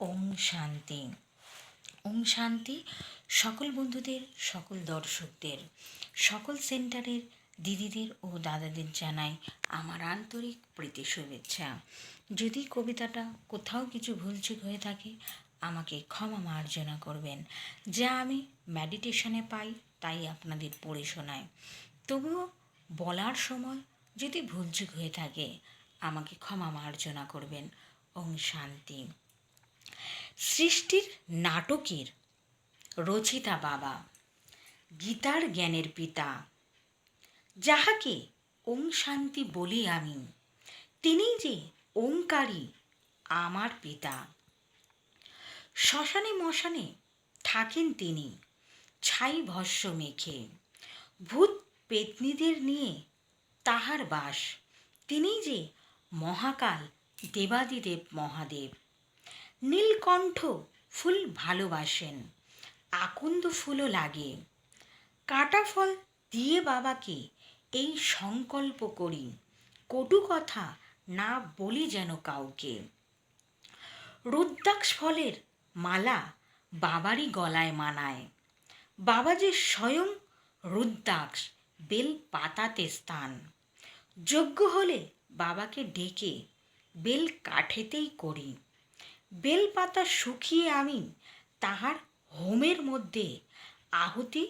ওম শান্তি। ওম শান্তি। সকল বন্ধুদের, সকল দর্শকদের, সকল সেন্টারের দিদিদের ও দাদাদের জানাই আমার আন্তরিক প্রীতি শুভেচ্ছা। যদি কবিতাটা কোথাও কিছু ভুলচুক হয়ে থাকে আমাকে ক্ষমা মার্জনা করবেন। যা আমি মেডিটেশনে পাই তাই আপনাদের পড়ে শোনাই। তবুও বলার সময় যদি ভুলচুক হয়ে থাকে আমাকে ক্ষমা মার্জনা করবেন। ওম শান্তি। সৃষ্টির নাটকের রচিতা বাবা, গীতার জ্ঞানের পিতা, যাহাকে ওম শান্তি বলি আমি, তিনি যে ওঙ্কারী আমার পিতা। শ্মশানে মশানে থাকেন তিনি ছাই ভস্য মেখে, ভূত পেতনিদের নিয়ে তাহার বাস। তিনি যে মহাকাল দেবাদিদেব মহাদেব। নীলকণ্ঠ ফুল ভালোবাসেন, আকন্দ ফুলও লাগে। কাটা ফল দিয়ে বাবাকে এই সংকল্প করি, কটু কথা না বলি যেন কাউকে। রুদ্রাক্ষ ফলের মালা বাবারই গলায় মানায়, বাবা যে স্বয়ং রুদ্রাক্ষ বেল পাতাতে স্থান। যজ্ঞ হলে বাবাকে ডেকে বেল কাঠেতেই করি, বেল পাতা শুকিয়ে আমি তাহার হোমের মধ্যে আহুতি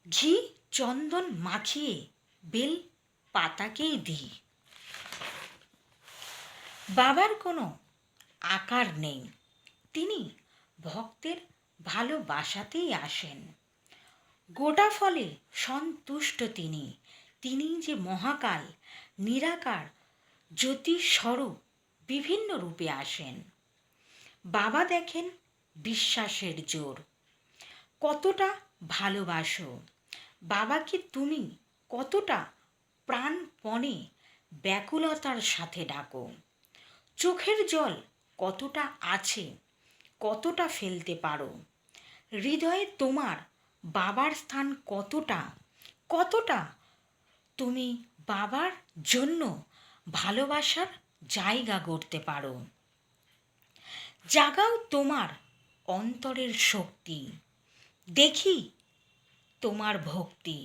ঘি চন্দন মাখিয়ে বেল পাতাকেই দিই। বাবার কোনো আকার নেই, তিনি ভক্তের ভালোবাসাতেই আসেন। গোটা ফলে সন্তুষ্ট তিনি, তিনি যে মহাকাল নিরাকার জ্যোতিস্বরূপ বিভিন্ন রূপে আসেন। বাবা দেখেন বিশ্বাসের জোর, কতটা ভালোবাসো বাবাকে তুমি, কতটা প্রাণপণে ব্যাকুলতার সাথে ডাকো। চোখের জল কতটা আছে, কতটা ফেলতে পারো। হৃদয়ে তোমার বাবার স্থান কতটা, কতটা তুমি বাবার জন্য ভালোবাসার জায়গা গড়তে পারো। জাগাও তোমার অন্তরের শক্তি, দেখি তোমার ভক্তি।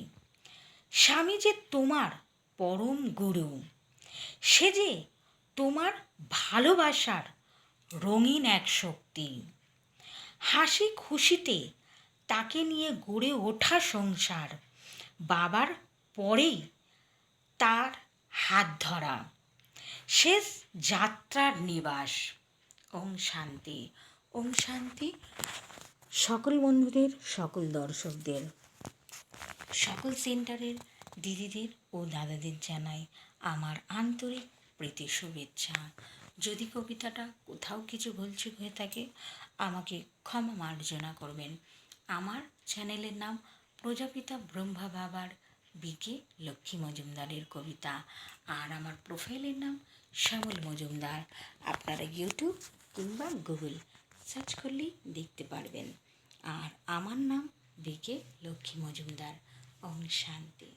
স্বামী যে তোমার পরম গুরু, সে যে তোমার ভালোবাসার রঙিন এক শক্তি। হাসি খুশিতে তাকে নিয়ে গড়ে ওঠা সংসার, বাবার পরেই তার হাত ধরা শেষ যাত্রার নিবাস। ওম শান্তি। ওম শান্তি। সকল বন্ধুদের, সকল দর্শকদের, সকল সেন্টারের দিদিদের ও দাদাদের জানাই আমার আন্তরিক প্রীতি শুভেচ্ছা। যদি কবিতাটা কোথাও কিছু ভুলচুক হয়ে থাকে আমাকে ক্ষমা মার্জনা করবেন। আমার চ্যানেলের নাম প্রজাপিতা ব্রহ্মা বাবার বিকে লক্ষ্মী মজুমদারের কবিতা, আর আমার প্রোফাইলের নাম শ্যামল মজুমদার। আপনারা ইউটিউব কিংবা গুগল সার্চ করলেই দেখতে পারবেন। আর আমার নাম বিকে লক্ষ্মী মজুমদার। ওম শান্তি।